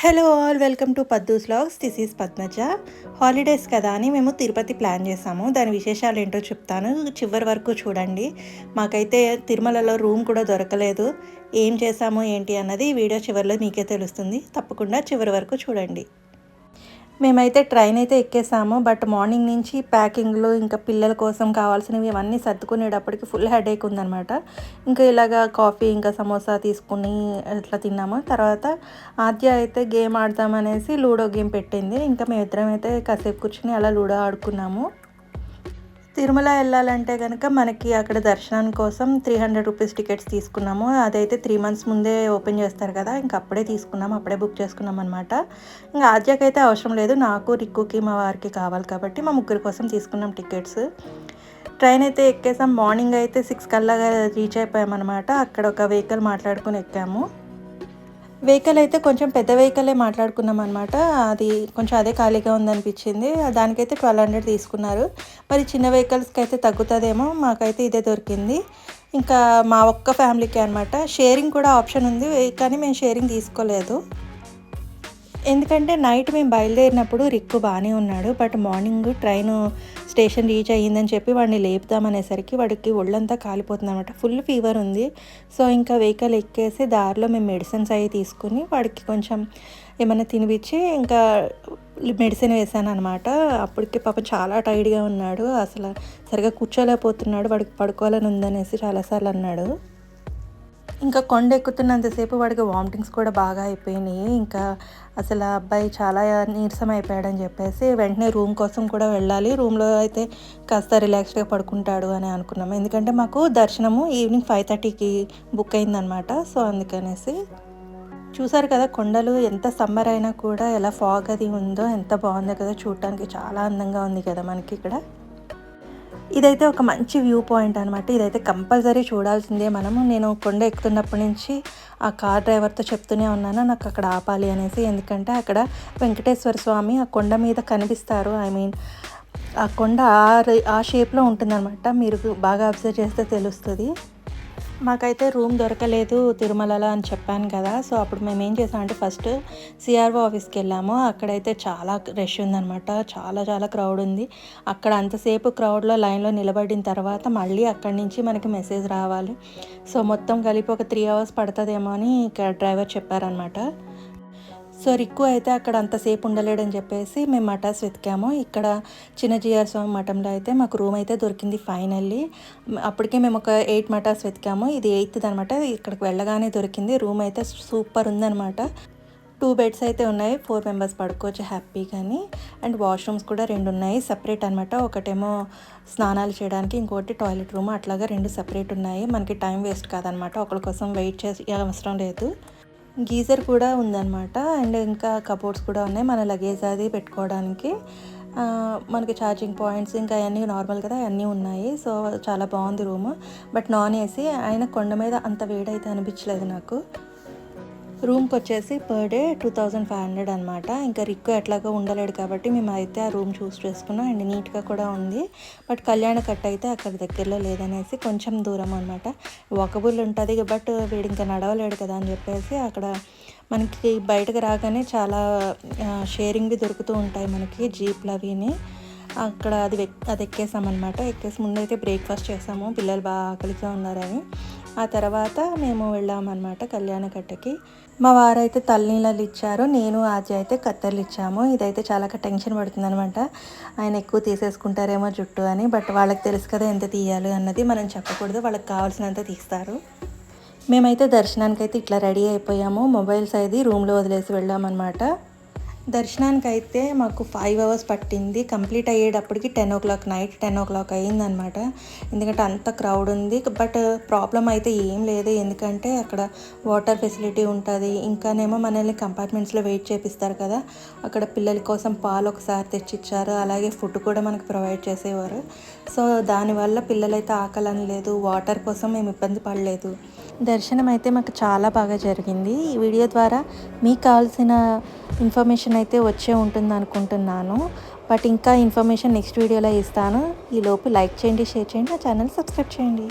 Hello all, welcome to Paddu's vlogs. This is Padmaja. Holidays కదా అని మేము తిరుపతి ప్లాన్ చేసాము. దాని విశేషాలు ఏంటో చెప్తాను, చివరి వరకు చూడండి. మాకైతే తిరుమలలో రూమ్ కూడా దొరకలేదు. ఏం చేసాము ఏంటి అన్నది ఈ వీడియో చివరిలో మీకే తెలుస్తుంది. తప్పకుండా చివరి వరకు చూడండి. మేమైతే ట్రైన్ అయితే ఎక్కేసాము. బట్ మార్నింగ్ నుంచి ప్యాకింగ్లు, ఇంకా పిల్లల కోసం కావాల్సినవి ఇవన్నీ సర్దుకునేటప్పటికి ఫుల్ హెడేక్ ఉందనమాట. ఇంకా ఇలాగా కాఫీ ఇంకా సమోసా తీసుకుని ఇట్లా తిన్నాము. తర్వాత ఆద్య అయితే గేమ్ ఆడదామనేసి లూడో గేమ్ పెట్టింది. ఇంకా మేమిద్దరం అయితే కాసేపు కూర్చుని అలా లూడో ఆడుకున్నాము. తిరుమల వెళ్ళాలంటే కనుక మనకి అక్కడ దర్శనం కోసం 300 రూపీస్ టికెట్స్ తీసుకున్నాము. అదైతే 3 మంత్స్ ముందే ఓపెన్ చేస్తారు కదా, ఇంకా అప్పుడే తీసుకున్నాము, అప్పుడే బుక్ చేసుకున్నాం అనమాట. ఇంకా ఆద్యకైతే అవసరం లేదు, నాకు, రిక్కుకి, మా వారికి కావాలి కాబట్టి మా ముగ్గురి కోసం తీసుకున్నాం టికెట్స్. ట్రైన్ అయితే ఎక్కేసాం. మార్నింగ్ అయితే 6 కల్లా రీచ్ అయిపోయామన్నమాట. అక్కడ ఒక వెహికల్ మాట్లాడుకుని ఎక్కాము. వెహికల్ అయితే కొంచెం పెద్ద వెహికలే మాట్లాడుకున్నాం అనమాట. అది కొంచెం అదే ఖాళీగా ఉందనిపించింది. దానికైతే 1200 తీసుకున్నారు. మరి చిన్న వెహికల్స్కి అయితే తగ్గుతుందేమో, మాకైతే ఇదే దొరికింది. ఇంకా మా ఒక్క ఫ్యామిలీకి అనమాట. షేరింగ్ కూడా ఆప్షన్ ఉంది, కానీ మేము షేరింగ్ తీసుకోలేదు. ఎందుకంటే నైట్ మేము బయలుదేరినప్పుడు రిక్కు బాగానే ఉన్నాడు. But morning train station reach అయ్యిందని చెప్పి వాడిని లేపుదామనేసరికి వాడికి ఒళ్ళంతా కాలిపోతుంది అనమాట. ఫుల్ ఫీవర్ ఉంది. సో ఇంకా వెహికల్ ఎక్కేసి దారిలో మేము మెడిసిన్స్ అవి తీసుకుని వాడికి కొంచెం ఏమైనా తినిపించి ఇంకా మెడిసిన్ వేసాను అనమాట. అప్పటికి పాపం చాలా టైర్డ్గా ఉన్నాడు, అసలు సరిగా కూర్చోలేకపోతున్నాడు. వాడికి పడుకోవాలని ఉందనేసి చాలాసార్లు అన్నాడు. ఇంకా కొండ ఎక్కుతున్నంతసేపు వాడికి వామిటింగ్స్ కూడా బాగా అయిపోయినాయి. ఇంకా అసలు ఆ అబ్బాయి చాలా నీరసం అయిపోయాడని చెప్పేసి వెంటనే రూమ్ కోసం కూడా వెళ్ళాలి. రూమ్లో అయితే కాస్త రిలాక్స్డ్గా పడుకుంటాడు అని అనుకున్నాము. ఎందుకంటే మాకు దర్శనము ఈవినింగ్ 5:30కి బుక్ అయిందనమాట. సో అందుకనేసి చూసారు కదా, కొండలు ఎంత సమ్మర్ అయినా కూడా ఎలా ఫాగ్ అది ఉందో, ఎంత బాగుందో కదా, చూడటానికి చాలా అందంగా ఉంది కదా మనకి ఇక్కడ. ఇదైతే ఒక మంచి వ్యూ పాయింట్ అనమాట. ఇదైతే కంపల్సరీ చూడాల్సిందే మనము. నేను కొండ ఎక్కుతున్నప్పటి నుంచి ఆ కార్ డ్రైవర్తో చెప్తూనే ఉన్నాను, నాకు అక్కడ ఆపాలి అనేసి. ఎందుకంటే అక్కడ వెంకటేశ్వర స్వామి ఆ కొండ మీద కనిపిస్తారు. ఆ కొండ ఆ షేప్లో ఉంటుందన్నమాట. మీరు బాగా అబ్జర్వ్ చేస్తే తెలుస్తుంది. మాకైతే రూమ్ దొరకలేదు తిరుమలలో అని చెప్పాను కదా. సో అప్పుడు మేము ఏం చేసామంటే ఫస్ట్ సిఆర్ఓ ఆఫీస్కి వెళ్ళాము. అక్కడైతే చాలా రష్ ఉందనమాట, చాలా చాలా క్రౌడ్ ఉంది. అక్కడ అంతసేపు క్రౌడ్లో లైన్లో నిలబడిన తర్వాత మళ్ళీ అక్కడి నుంచి మనకి మెసేజ్ రావాలి. సో మొత్తం కలిపి ఒక 3 అవర్స్ పడుతుందేమో అని ఇక్కడ డ్రైవర్ చెప్పారనమాట. సో రిక్కు అయితే అక్కడ అంతసేపు ఉండలేడని చెప్పేసి మేము మఠాస్ వెతికాము. ఇక్కడ చిన్న జిఆర్ స్వామి మఠంలో అయితే మాకు రూమ్ అయితే దొరికింది ఫైనల్లీ. అప్పటికే మేము ఒక 8 మఠాస్ వెతికాము, ఇది 8th అనమాట. ఇక్కడికి వెళ్ళగానే దొరికింది. రూమ్ అయితే సూపర్ ఉందనమాట. 2 బెడ్స్ అయితే ఉన్నాయి, 4 మెంబర్స్ పడుకోవచ్చు హ్యాపీగాని. అండ్ వాష్రూమ్స్ కూడా 2 ఉన్నాయి, సపరేట్ అనమాట. ఒకటేమో స్నానాలు చేయడానికి, ఇంకోటి టాయిలెట్ రూమ్, అట్లాగా 2 సపరేట్ ఉన్నాయి. మనకి టైం వేస్ట్ కాదనమాట, ఒకరి కోసం వెయిట్ చేసి అవసరం లేదు. గీజర్ కూడా ఉందన్నమాట. అండ్ ఇంకా కబోర్డ్స్ కూడా ఉన్నాయి మన లగేజ్ అది పెట్టుకోవడానికి. మనకి ఛార్జింగ్ పాయింట్స్ ఇంకా అవన్నీ నార్మల్ కదా, అవన్నీ ఉన్నాయి. సో చాలా బాగుంది రూమ్. But non AC. అయినా కొండ మీద అంత వేడైతే అనిపించలేదు నాకు. రూమ్కి వచ్చేసి పర్ డే 2500 అనమాట. ఇంకా రిక్కు ఎట్లాగో ఉండలేడు కాబట్టి మేము అయితే ఆ రూమ్ చూస్ చేసుకున్నాం. అండ్ నీట్గా కూడా ఉంది. బట్ కళ్యాణ కట్ట అయితే అక్కడ దగ్గరలో లేదనేసి కొంచెం దూరం అనమాట. వాకబుల్ ఉంటుంది, బట్ వీడు ఇంకా నడవలేడు కదా అని చెప్పేసి అక్కడ మనకి బయటకు రాగానే చాలా షేరింగ్వి దొరుకుతూ ఉంటాయి మనకి, జీప్లు అవిని. అక్కడ అది ఎక్కేసామన్నమాట. ఎక్కేసి ముందైతే బ్రేక్ఫాస్ట్ చేసాము, పిల్లలు బాగా ఆకలిగా ఉన్నారని. ఆ తర్వాత మేము వెళ్ళామన్నమాట కళ్యాణ కట్టకి. మా వారైతే తలనీళ్ళు ఇచ్చారు, నేను ఆద్య అయితే కత్తెరలు ఇచ్చాము. ఇదైతే చాలా టెన్షన్ పడుతుంది అనమాట, ఆయన ఎక్కువ తీసేసుకుంటారేమో జుట్టు అని. బట్ వాళ్ళకి తెలుసు కదా ఎంత తీయాలి అన్నది, మనం చెప్పకూడదు, వాళ్ళకి కావాల్సినంత తీస్తారు. మేమైతే దర్శనానికి అయితే ఇట్లా రెడీ అయిపోయాము. మొబైల్స్ అయితే రూమ్లో వదిలేసి వెళ్ళామన్నమాట. దర్శనానికి అయితే మాకు 5 అవర్స్ పట్టింది. కంప్లీట్ అయ్యేటప్పటికి 10 o'clock, నైట్ 10 o'clock అయ్యిందనమాట. ఎందుకంటే అంత క్రౌడ్ ఉంది. బట్ ప్రాబ్లం అయితే ఏం లేదు, ఎందుకంటే అక్కడ వాటర్ ఫెసిలిటీ ఉంటుంది. ఇంకానేమో మనల్ని కంపార్ట్మెంట్స్లో వెయిట్ చేపిస్తారు కదా, అక్కడ పిల్లల కోసం పాలు ఒకసారి తెచ్చిచ్చారు, అలాగే ఫుడ్ కూడా మనకు ప్రొవైడ్ చేసేవారు. సో దానివల్ల పిల్లలైతే ఆకలని లేదు, వాటర్ కోసం మేము ఇబ్బంది పడలేదు. దర్శనం అయితే మాకు చాలా బాగా జరిగింది. ఈ వీడియో ద్వారా మీకు కావాల్సిన ఇన్ఫర్మేషన్ అయితే వచ్చే ఉంటుంది అనుకుంటున్నాను. బట్ ఇంకా ఇన్ఫర్మేషన్ నెక్స్ట్ వీడియోలో ఇస్తాను. ఈలోపు లైక్ చేయండి, షేర్ చేయండి, నా ఛానల్ సబ్స్క్రైబ్ చేయండి.